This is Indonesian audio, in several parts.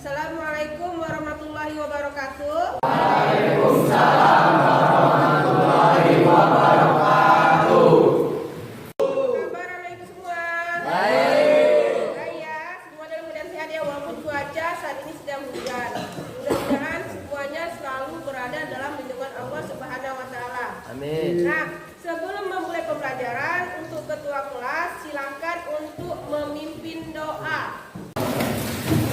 Assalamualaikum warahmatullahi wabarakatuh. Waalaikumsalam warahmatullahi wabarakatuh. Kabar anak-ibu semua? Baik. Baik ya, semua dalam keadaan sehat ya, walaupun cuaca saat ini sedang hujan. Mudah-mudahan semuanya selalu berada dalam lindungan Allah Subhanahu wa taala. Amin. Nah, sebelum memulai pembelajaran, untuk ketua kelas silakan untuk memimpin doa.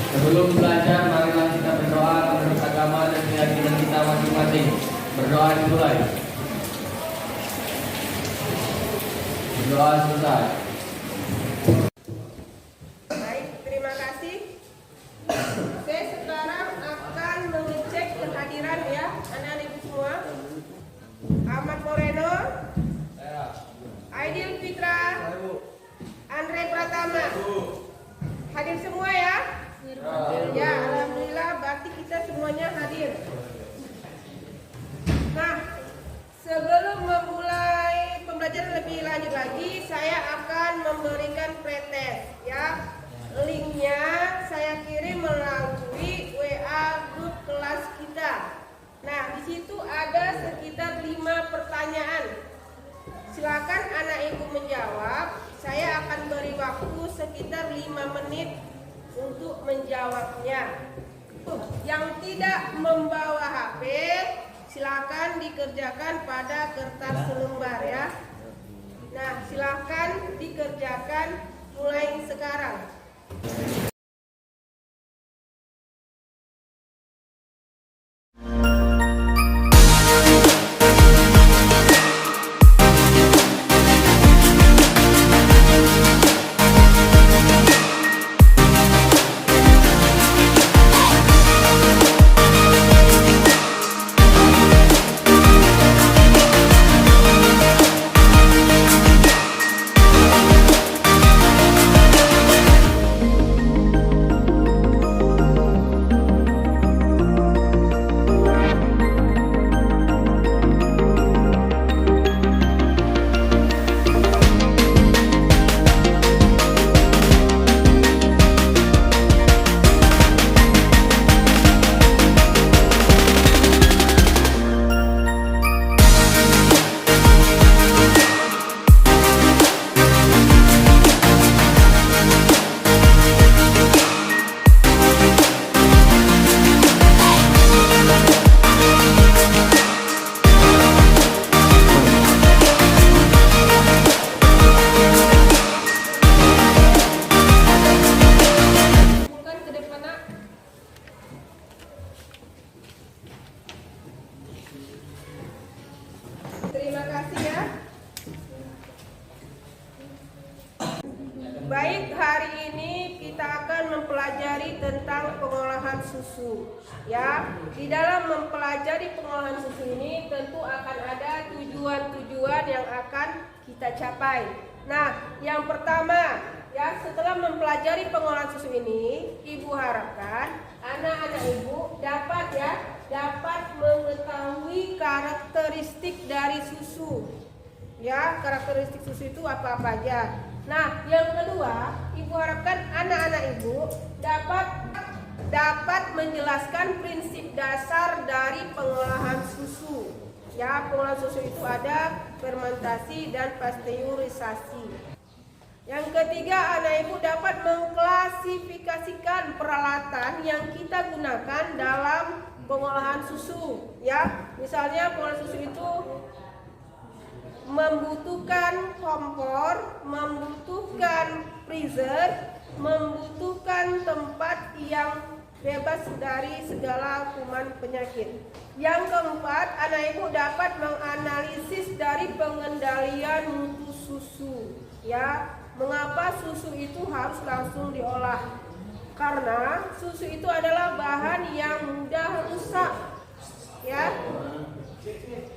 Sebelum belajar, marilah kita berdoa menurut agama dan keyakinan kita masing-masing. Berdoa dimulai. Berdoa selesai. Baik, terima kasih. Saya sekarang akan mengecek kehadiran ya anak-anak ibu semua. Ahmad Moreno, Aidil Fitra, Andre Pratama. Hadir semua ya? Ya, alhamdulillah berarti kita semuanya hadir. Nah, sebelum memulai pembelajaran lebih lanjut lagi, saya akan memberikan pretest ya. Linknya saya kirim melalui WA grup kelas kita. Nah, di situ ada sekitar 5 pertanyaan. Silakan anak ibu menjawab. Saya akan beri waktu sekitar 5 menit untuk menjawabnya. Yang tidak membawa HP, silakan dikerjakan pada kertas selembar ya. Nah, silakan dikerjakan mulai sekarang. Terima kasih ya. Baik, hari ini kita akan mempelajari tentang pengolahan susu. Ya, di dalam mempelajari pengolahan susu ini tentu akan ada tujuan-tujuan yang akan kita capai. Nah, yang pertama, ya setelah mempelajari pengolahan susu ini, ibu harapkan anak-anak ibu dapat mengetahui karakteristik dari susu. Ya, karakteristik susu itu apa-apa aja. Nah, yang kedua, ibu harapkan anak-anak ibu dapat menjelaskan prinsip dasar dari pengolahan susu. Ya, pengolahan susu itu ada fermentasi dan pasteurisasi. Yang ketiga, anak ibu dapat mengklasifikasikan peralatan yang kita gunakan dalam pengolahan susu. Ya, misalnya pengolahan susu itu membutuhkan kompor, membutuhkan freezer, membutuhkan tempat yang bebas dari segala kuman penyakit. Yang keempat, anak ibu dapat menganalisis dari pengendalian mutu susu. Ya, mengapa susu itu harus langsung diolah? Karena susu itu adalah bahan yang mudah rusak. Ya.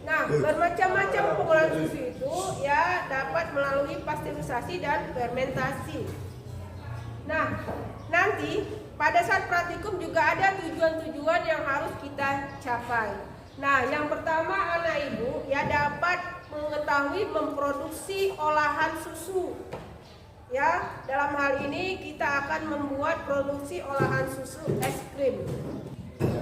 Nah, bermacam-macam pengolahan susu itu ya dapat melalui pasteurisasi dan fermentasi. nanti pada saat praktikum juga ada tujuan-tujuan yang harus kita capai. Nah, yang pertama anak ibu ya dapat mengetahui memproduksi olahan susu. Ya, dalam hal ini kita akan membuat produksi olahan susu es krim.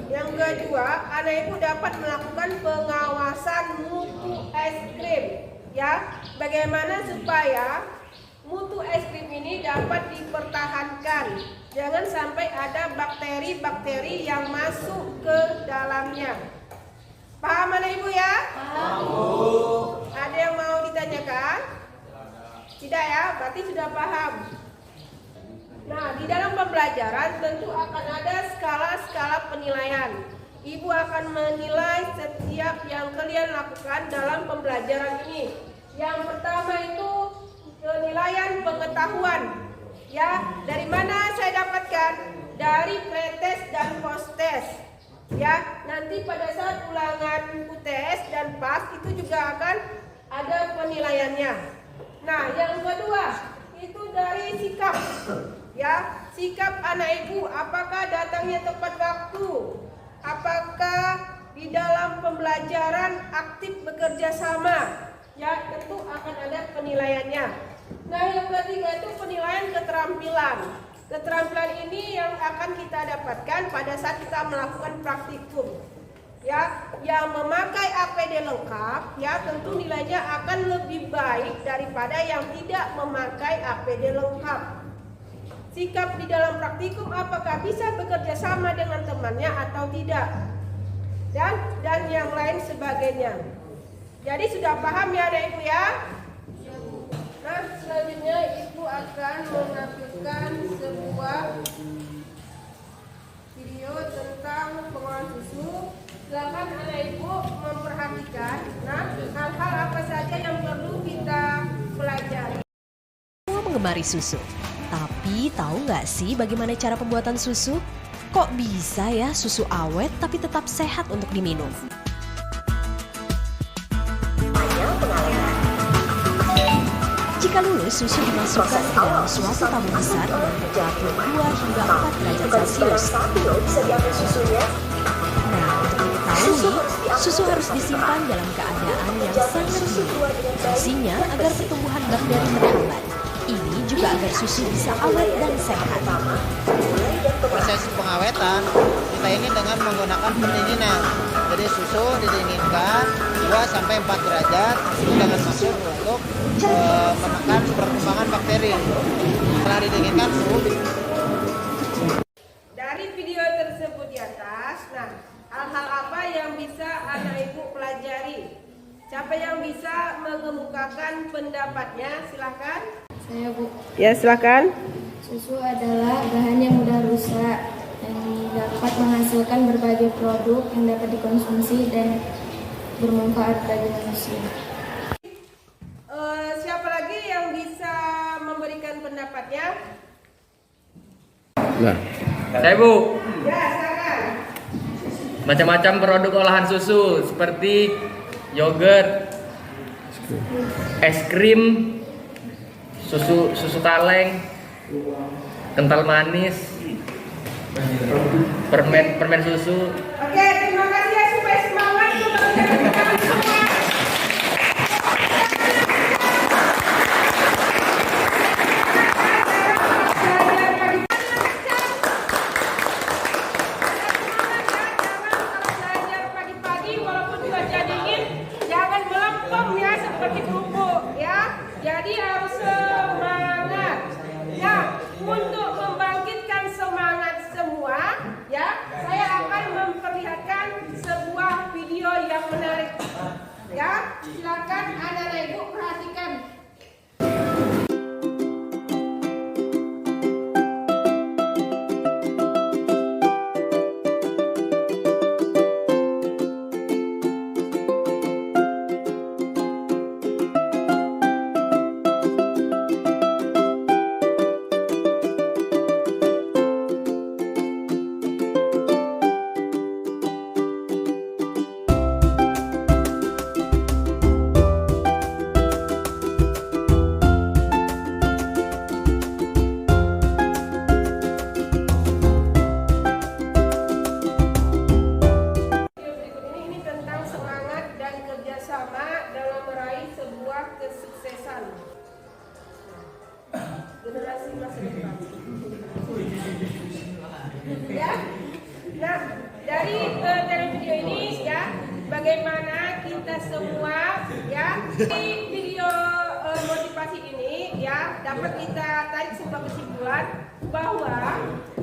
Yang kedua, anak ibu dapat melakukan pengawasan mutu es krim. Ya, bagaimana supaya mutu es krim ini dapat dipertahankan. Jangan sampai ada bakteri-bakteri yang masuk ke dalamnya. Paham anak ibu ya? Paham. Ada yang mau ditanyakan? Tidak ya, berarti sudah paham. Nah, di dalam pembelajaran tentu akan ada skala-skala penilaian. Ibu akan menilai setiap yang kalian lakukan dalam pembelajaran ini. Yang pertama itu penilaian pengetahuan. Ya, dari mana saya dapatkan? Dari pretest dan post-test. Ya, nanti pada saat ulangan UTS dan PAS itu juga akan ada penilaiannya. Nah, yang kedua itu dari sikap. Ya, sikap anak ibu, apakah datangnya tepat waktu? Apakah di dalam pembelajaran aktif bekerja sama? Ya, tentu akan ada penilaiannya. Nah, yang ketiga itu penilaian keterampilan. Keterampilan ini yang akan kita dapatkan pada saat kita melakukan praktikum. Ya, yang memakai APD lengkap ya tentu nilainya akan lebih baik daripada yang tidak memakai APD lengkap. Sikap di dalam praktikum, apakah bisa bekerja sama dengan temannya atau tidak, dan yang lain sebagainya. Jadi sudah paham ya anak ibu ya? Nah, selanjutnya ibu akan menampilkan sebuah video tentang pengolahan susu. Silakan anak ibu memperhatikan hal-hal apa saja yang perlu kita pelajari. Semua menggemari susu, tapi tahu nggak sih bagaimana cara pembuatan susu? Kok bisa ya susu awet tapi tetap sehat untuk diminum? Jika lulus, susu dimasukkan ke dalam suatu tabung besar dengan temperatur 2 hingga 4 derajat Celcius. Nah, untuk diketahui, susu harus disimpan dalam keadaan yang sangat dingin. Fungsinya agar pertumbuhan bakteri terhambat. Ini juga agar susu bisa awet dan sehat. Proses pengawetan kita ini dengan menggunakan pendinginan. Jadi susu didinginkan 2-4 derajat dengan maksud untuk menekan perkembangan bakteri. Setelah didinginkan suhu. Dari video tersebut di atas, hal-hal apa yang bisa anak ibu pelajari? Siapa yang bisa mengemukakan pendapatnya? Silahkan. Saya Bu. Ya, silahkan. Susu adalah bahan yang mudah rusak yang dapat menghasilkan berbagai produk yang dapat dikonsumsi dan bermanfaat bagi manusia. Siapa lagi yang bisa memberikan pendapatnya? Nah, saya Bu. Ya, silakan. Macam-macam produk olahan susu seperti yogurt, es krim, susu kaleng, kental manis, permen susu. Oke, terima kasih ya, supaya semangat untuk teman-teman semua. Jadi harus semangat ya. Untuk membangkitkan semangat semua ya, saya akan memperlihatkan sebuah video yang menarik ya. Silakan anak-anak ibu perhatikan. Nah, dari video ini ya, bagaimana kita semua ya di video motivasi ini ya dapat kita tarik sebuah kesimpulan bahwa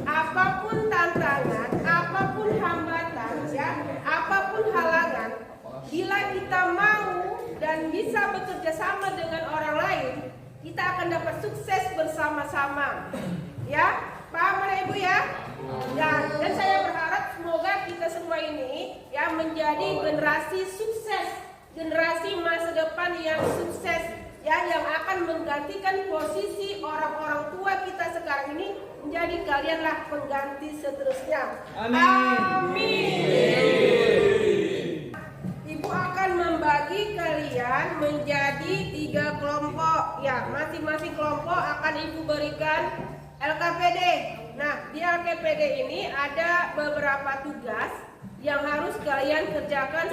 apapun tantangan, apapun hambatan ya, apapun halangan, bila kita mau dan bisa bekerja sama dengan orang lain, kita akan dapat sukses bersama-sama. Ya, paham Bapak Ibu ya? Ya, dan saya berharap semoga kita semua ini ya menjadi generasi sukses, generasi masa depan yang sukses ya, yang akan menggantikan posisi orang-orang tua kita sekarang ini, menjadi kalianlah pengganti seterusnya. Amin. Ibu akan membagi kalian menjadi 3 kelompok ya, masing-masing kelompok akan Ibu berikan LKPD. Nah, di LKPD ini ada beberapa tugas yang harus kalian kerjakan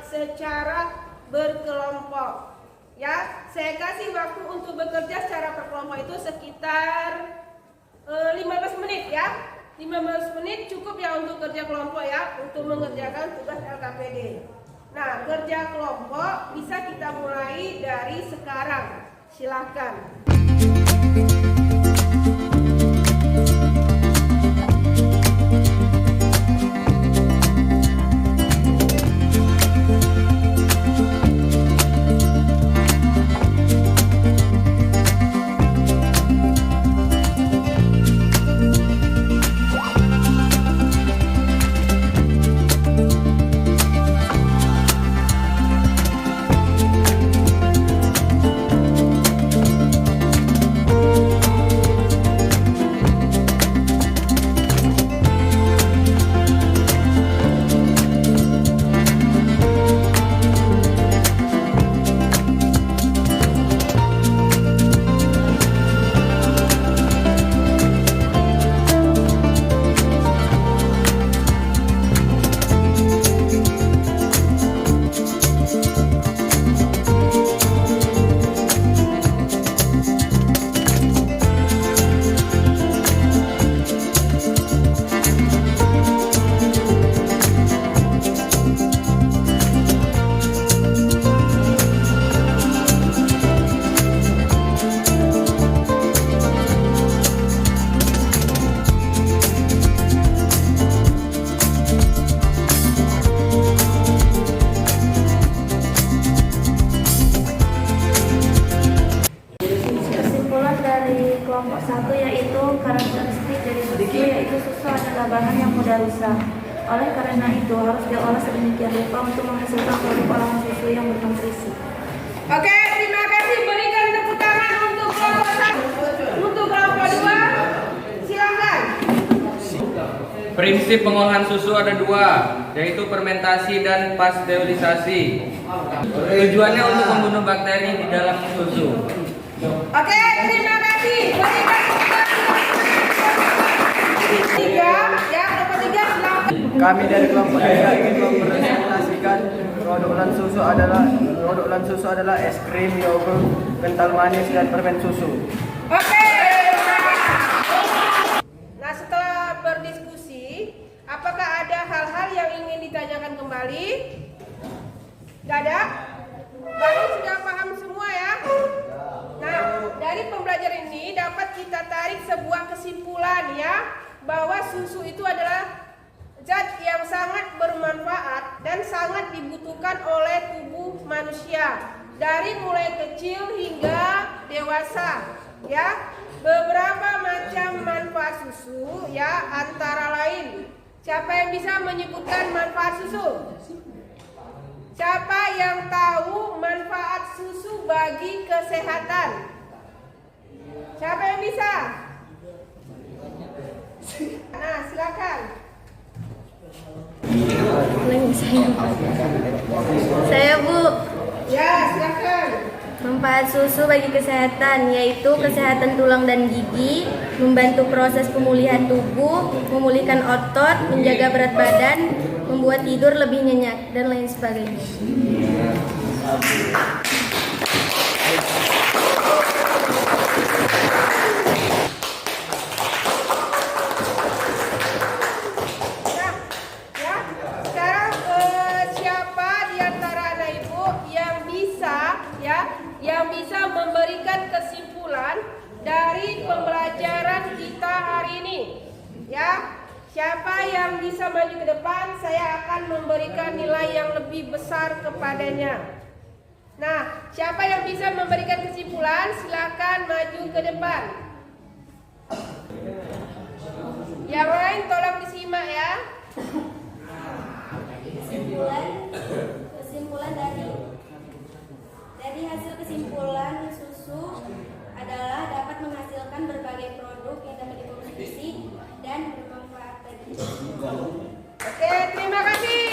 secara berkelompok. Ya, saya kasih waktu untuk bekerja secara berkelompok itu sekitar 15 menit ya. 15 menit cukup ya untuk kerja kelompok ya, untuk mengerjakan tugas LKPD. Nah, kerja kelompok bisa kita mulai dari sekarang. Silahkan. Kelompok 1 yaitu karakteristik dari susu, yaitu susu adalah bahan yang mudah rusak. Oleh karena itu harus diolah sedemikian rupa untuk menghasilkan produk olahan susu yang bernutrisi. Oke, terima kasih. Berikan tepuk tangan untuk kelompok 1. Untuk kelompok 2, silakan. Prinsip pengolahan susu ada 2, yaitu fermentasi dan pasteurisasi. Tujuannya untuk membunuh bakteri di dalam susu. Oke, terima kasih. Berikan tepuk tangan. 3, ya, kelompok 3 silakan. Kami dari kelompok 3 ingin mempresentasikan produk olahan susu adalah es krim, yogurt, kental manis, dan permen susu. Oke. Nah, setelah berdiskusi, apakah ada hal-hal yang ingin ditanyakan kembali? Gak ada? Berarti sudah paham semua ya? Nah, dari pembelajaran ini dapat kita tarik sebuah kesimpulan ya, bahwa susu itu adalah zat yang sangat bermanfaat dan sangat dibutuhkan oleh tubuh manusia dari mulai kecil hingga dewasa ya. Beberapa macam manfaat susu ya, antara lain, siapa yang bisa menyebutkan manfaat susu? Siapa yang tahu manfaat susu bagi kesehatan? Siapa yang bisa? Nah, silakan. Saya Bu. Ya, silakan. Manfaat susu bagi kesehatan yaitu kesehatan tulang dan gigi, membantu proses pemulihan tubuh, memulihkan otot, menjaga berat badan, membuat tidur lebih nyenyak, dan lain sebagainya. Nah, ya. Siapa yang bisa maju ke depan, saya akan memberikan nilai yang lebih besar kepadanya. Nah, siapa yang bisa memberikan kesimpulan, silakan maju ke depan. Yang lain tolong disimak ya. Kesimpulan dari hasil kesimpulan susu adalah dapat menghasilkan berbagai produk yang dapat dikonsumsi dan bermanfaat bagi tubuh. Oke, terima kasih.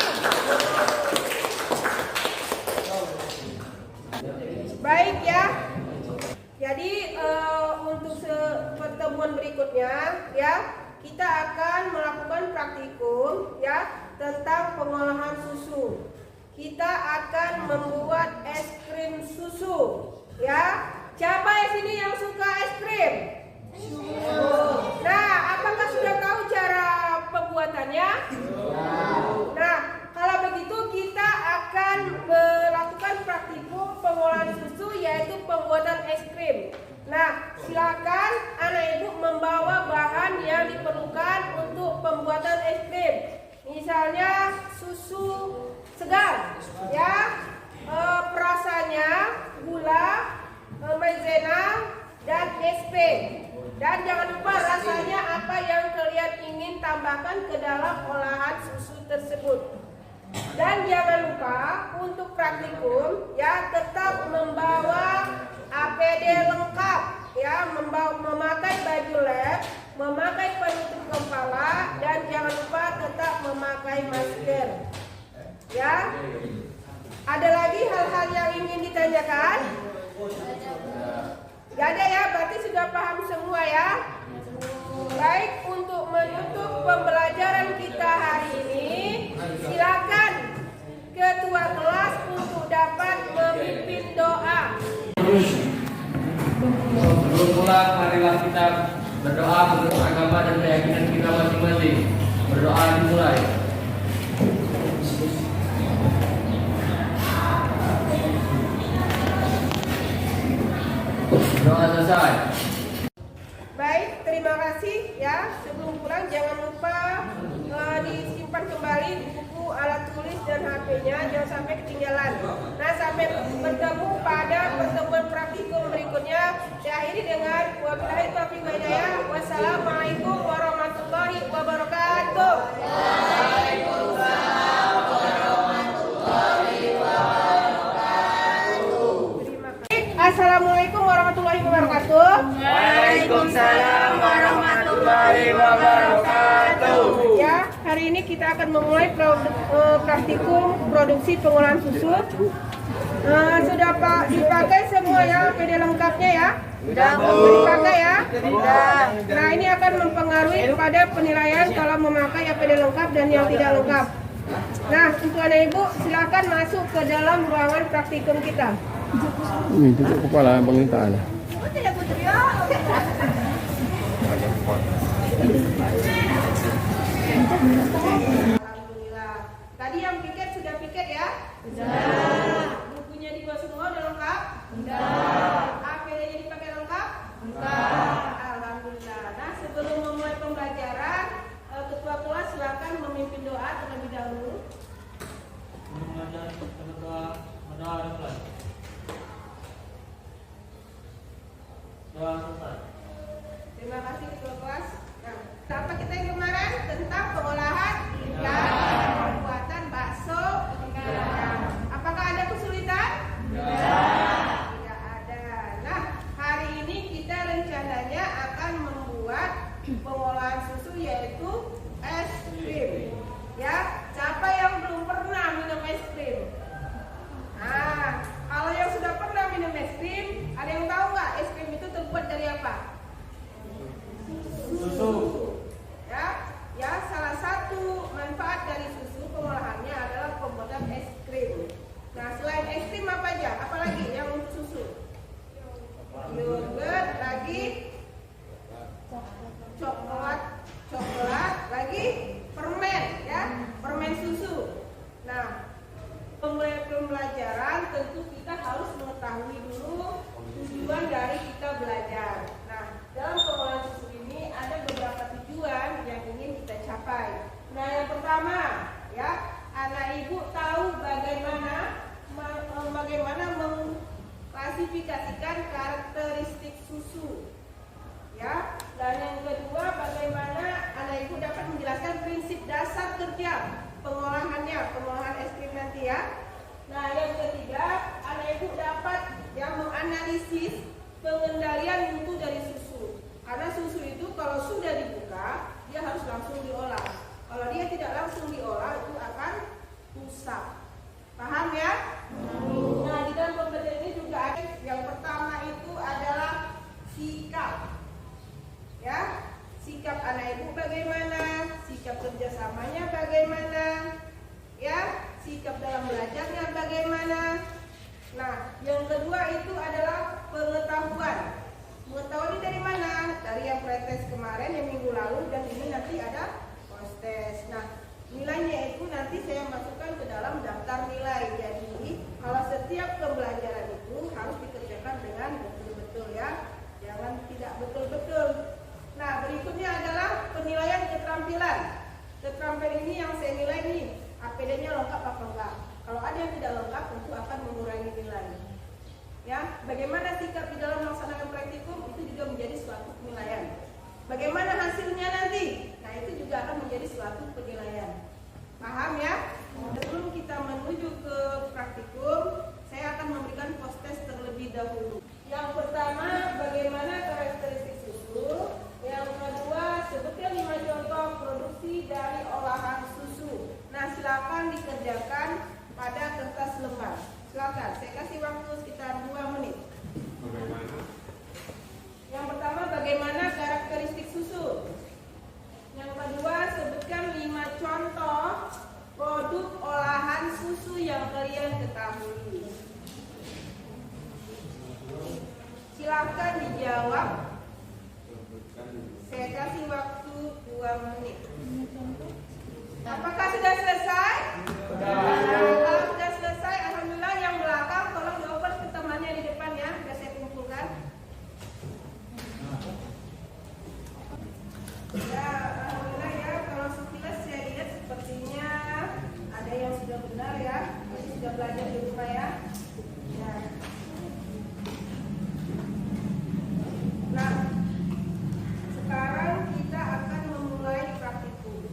Baik ya. Jadi untuk pertemuan berikutnya ya, kita akan melakukan praktikum ya tentang pengolahan susu. Kita akan membuat es krim susu ya. Siapa di sini yang suka es krim? Nah, apakah sudah tahu cara pembuatannya? Nah, kalau begitu kita akan melakukan praktikum pengolahan susu, yaitu pembuatan es krim. Nah, silakan anak ibu membawa bahan yang diperlukan untuk pembuatan es krim. Misalnya susu segar, ya, perasanya, gula, maizena, dan SP. Dan jangan lupa rasanya apa yang kalian ingin tambahkan ke dalam olahan susu tersebut. Dan jangan lupa untuk praktikum ya tetap membawa APD lengkap ya, memakai baju lab, memakai penutup kepala, dan jangan lupa tetap memakai masker. Ya. Ada lagi hal-hal yang ingin ditanyakan? Gak ada ya, berarti sudah paham semua ya. Baik, untuk menutup pembelajaran kita hari ini, silakan ketua kelas untuk dapat memimpin doa. Sebelum pulang, marilah kita berdoa menurut agama dan keyakinan kita masing-masing. Berdoa dimulai. Doa selesai. Baik, terima kasih ya. Sebelum pulang jangan lupa disimpan kembali buku, alat tulis dan HP-nya, jangan sampai ketinggalan. Nah, sampai bertemu pada pertemuan praktikum berikutnya. Saya akhiri dengan wabillahi taufiq wal hidayah. Wassalamualaikum warahmatullahi wabarakatuh. Waalaikumsalam warahmatullahi wabarakatuh. Terima kasih. Assalamualaikum warahmatullahi wabarakatuh. Waalaikumsalam warahmatullahi wabarakatuh. Ya, hari ini kita akan memulai praktikum produksi pengolahan susu. Sudah Pak dipakai semua ya APD lengkapnya ya? Sudah dipakai ya? Sudah. Nah, ini akan mempengaruhi pada penilaian kalau memakai APD lengkap dan yang tidak lengkap. Nah, untuk anak ibu silakan masuk ke dalam ruangan praktikum kita. Ini tutup kepala pengintaan. Alhamdulillah. Tadi yang piket sudah piket ya? Sudah. Bukunya dibawa semua udah lengkap? Sudah. APD-nya dipakai lengkap? Lengkap. Alhamdulillah. Nah, sebelum memulai pembelajaran, ketua kelas silakan memimpin doa terlebih dahulu. Terima kasih ketua kelas. Nah, apa kita yang kemarin tentang pengolahan ikan, pembuatan bakso ikan. Apakah ada kesulitan? Tidak ada. Nah, hari ini kita rencananya akan membuat pengolahan susu yaitu es krim. Ya, siapa yang belum pernah minum es krim? Nah, kalau yang sudah pernah minum es krim, ada yang tahu nggak es krim itu terbuat dari apa? Susu. Ya, salah satu manfaat dari susu pengolahannya adalah pembuatan es krim. Nah, selain es krim apa aja? Apalagi yang untuk susu? Yogurt, lagi coklat, lagi permen, ya, permen susu. Nah, pembelajaran tentu kita harus mengetahui dulu tujuan dari kita belajar. Nah, dalam pengolahan susu ini ada beberapa tujuan yang ingin dasar kerja pengolahannya, pengolahan es krim nanti ya. Nah, yang ketiga, anak ibu dapat yang menganalisis pengendalian mutu dari susu. Karena susu itu kalau sudah dibuka, dia harus langsung diolah. Kalau dia tidak langsung diolah, itu akan rusak. Paham ya? Nah, di dalam pembelajaran ini juga ada yang pertama itu adalah sikap. Ya, sikap anak ibu bagaimana, sikap kerjasamanya bagaimana, ya, sikap dalam belajarnya bagaimana. Nah, yang kedua itu adalah pengetahuan. Pengetahuan ini dari mana? Dari yang pretest kemarin, yang minggu lalu, dan ini nanti ada post-test. Nah, nilainya itu nanti saya masukkan ke dalam daftar nilai. Jadi, kalau setiap pembelajaran itu harus dikerjakan dengan betul-betul ya, jangan tidak betul-betul. Nah, berikutnya adalah penilaian keterampilan. Keterampilan ini yang saya nilai nih, APD-nya lengkap apa enggak? Kalau ada yang tidak lengkap, tentu akan mengurangi nilai. Ya, bagaimana sikap di dalam melaksanakan praktikum itu juga menjadi suatu penilaian. Bagaimana hasilnya nanti? Nah, itu juga akan menjadi suatu penilaian. Paham ya? Sebelum kita menuju ke praktikum, saya akan memberikan post-test terlebih dahulu. Yang pertama, bagaimana karakteristik susu. Yang kedua, sebutkan 5 contoh produksi dari olahan susu. Nah, silakan dikerjakan pada kertas lembar. Silakan, saya kasih waktu sekitar 2 menit. Yang pertama, bagaimana karakteristik susu. Yang kedua, sebutkan 5 contoh produk olahan susu yang kalian ketahui. Silakan dijawab. Saya kasih waktu 2 menit. Apakah sudah selesai? Kalau sudah selesai, alhamdulillah. Yang belakang tolong dioper ke temannya di depan ya, sudah saya kumpulkan. Ya, alhamdulillah ya. Kalau sekilas saya lihat sepertinya ada yang sudah benar ya, masih sudah belajar di rumah ya. Ya. Nah, sekarang kita akan memulai praktikum.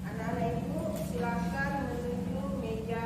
Anak-anak ibu silakan menuju meja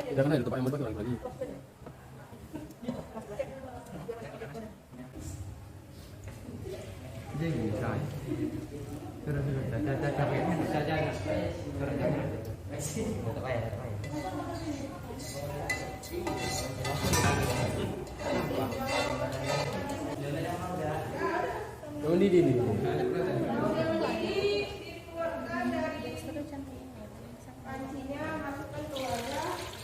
Jangan ada tempat yang berbagi lagi. Oh, ini. Dikeluarkan dari pancinya, masukkan ke wadah.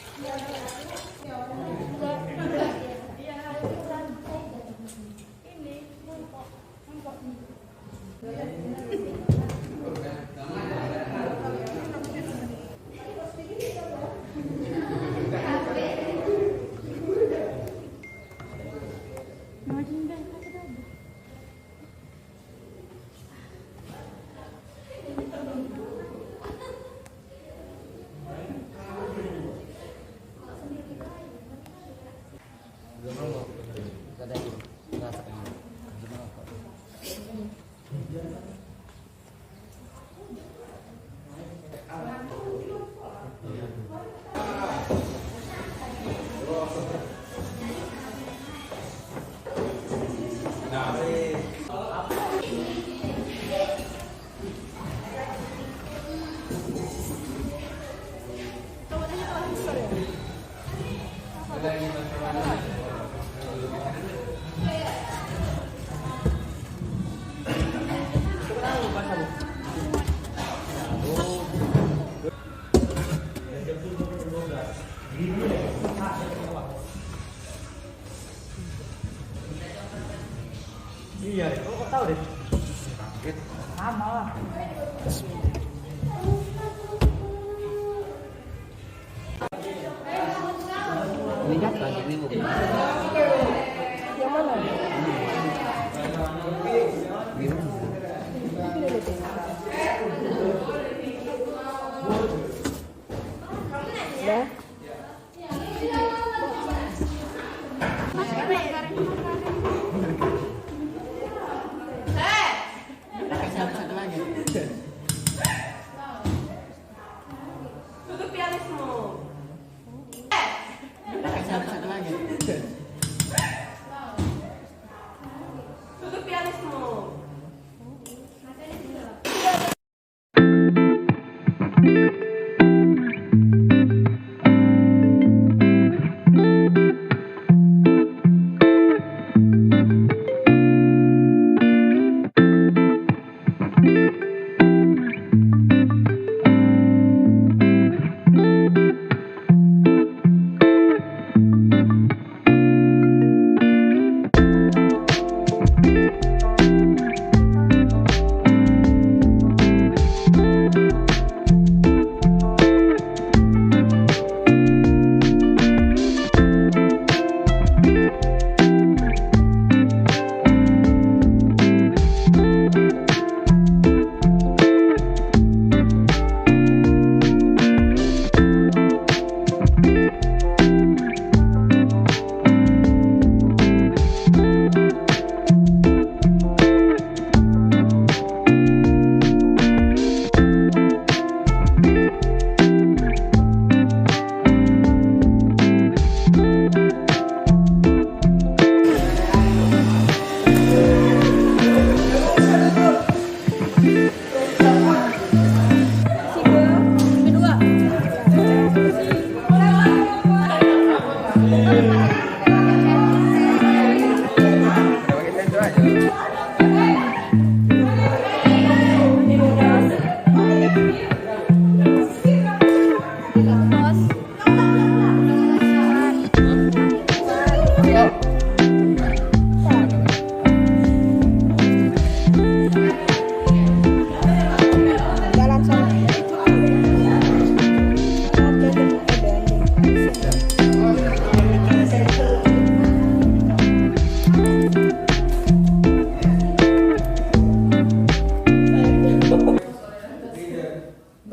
Iya, kok tahu deh? Sama lah. Lihat lagi ini Bu. Yang mana? Biru. Ya. Tutup alismu. Tutup alismu.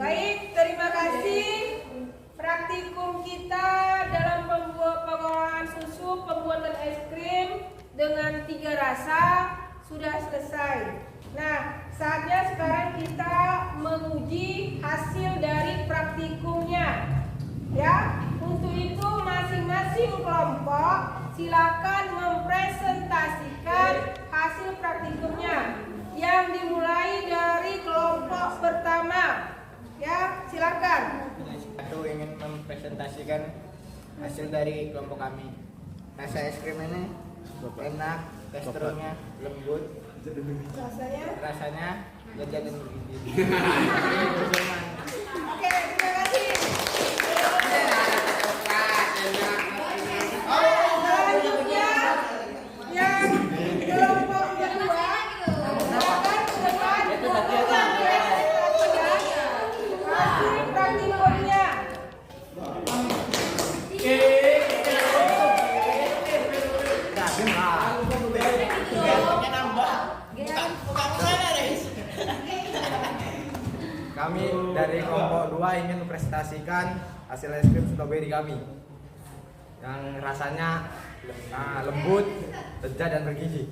Baik, terima kasih. Praktikum kita dalam pengolahan susu, pembuatan es krim dengan 3 rasa sudah selesai. Nah, saatnya sekarang kita menguji hasil dari praktikumnya. Ya, untuk ini kelompok silakan mempresentasikan hasil praktikumnya yang dimulai dari kelompok pertama. Ya, silakan. Aku ingin mempresentasikan hasil dari kelompok kami. Rasa es krim ini enak, teksturnya lembut, rasanya lezat dan bergizi. Oke, terima kasih. Selanjutnya yang kelompok kedua silakan ke depan untuk mempresentasikan hasil praktikumnya. Kami dari kelompok 2 ingin mempresentasikan hasil es krim strawberry kami yang rasanya lembut, lezat dan bergizi.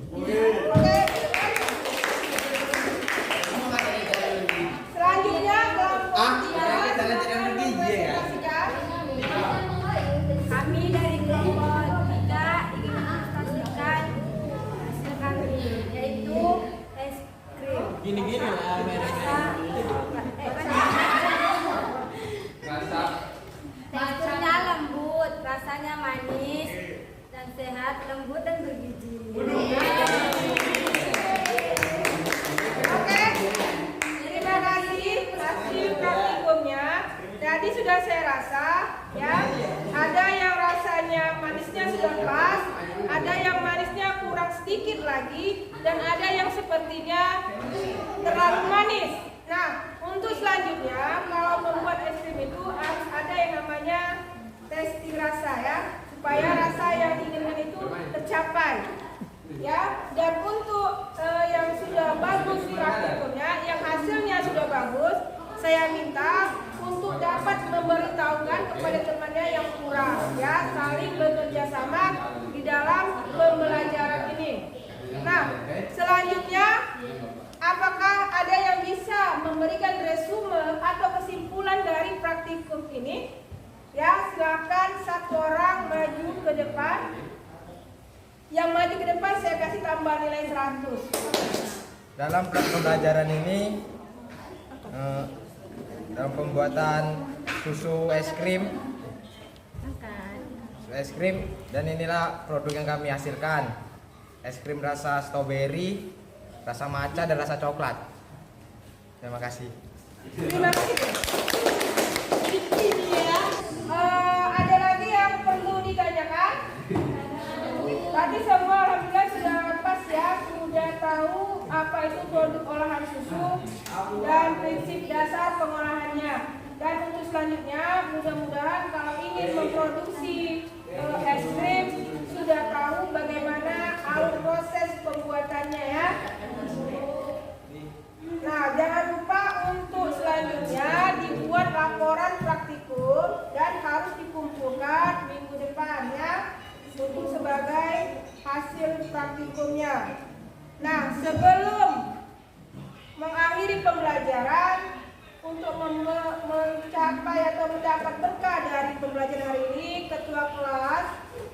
Selanjutnya kelompok 3 silakan mempresentasikan. Kami dari kelompok 3 ingin mempresentasikan hasil kami, yaitu es krim. Gini-gini lah Teksturnya lembut, rasanya manis dan sehat, lembut dan bergizi. Oke, terima kasih hasil praktikumnya. Tadi sudah saya rasa, ya. Ada yang rasanya manisnya sudah pas, ada yang manisnya kurang sedikit lagi, dan ada yang sepertinya terlalu manis. Nah, untuk selanjutnya, kalau membuat es krim itu harus ada yang namanya testing rasa, ya, supaya rasa yang diinginkan itu tercapai. Ya, dan untuk yang sudah bagus praktikumnya, yang hasilnya sudah bagus, saya minta untuk dapat memberitahukan kepada temannya yang kurang, ya, saling bekerja sama di dalam pembelajaran ini. Nah, selanjutnya, apakah ada yang bisa memberikan resume atau kesimpulan dari praktikum ini? Ya, silakan satu orang maju ke depan. Yang maju ke depan saya kasih tambah nilai 100. Dalam pembelajaran ini dalam pembuatan susu es krim dan inilah produk yang kami hasilkan. Es krim rasa stroberi, rasa matcha dan rasa coklat. Terima kasih. Terima kasih. Ada lagi yang perlu ditanyakan? Tadi semua alhamdulillah sudah pas, ya, sudah tahu apa itu produk olahan susu dan prinsip dasar pengolahannya. Dan untuk selanjutnya, mudah-mudahan kalau ingin memproduksi es krim sudah tahu bagaimana alur proses pembuatannya, ya. Nah, jangan lupa untuk selanjutnya dibuat laporan praktikum dan harus dikumpulkan minggu depan, ya, untuk sebagai hasil praktikumnya. Nah, sebelum mengakhiri pembelajaran, untuk mencapai atau mendapat berkah dari pembelajaran hari ini, ketua kelas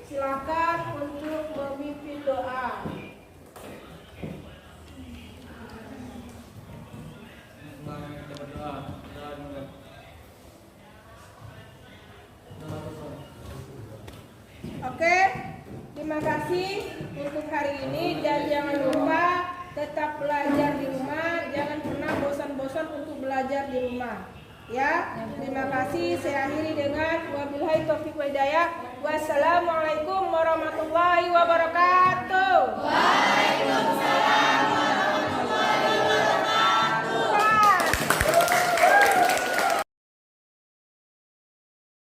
silakan untuk memimpin doa. Oke, terima kasih untuk hari ini, dan jangan lupa tetap belajar di rumah, jangan pernah bosan-bosan untuk belajar di rumah. Ya, terima kasih. Saya akhiri dengan wabillahi taufiq wal hidayah. Wassalamualaikum warahmatullahi wabarakatuh.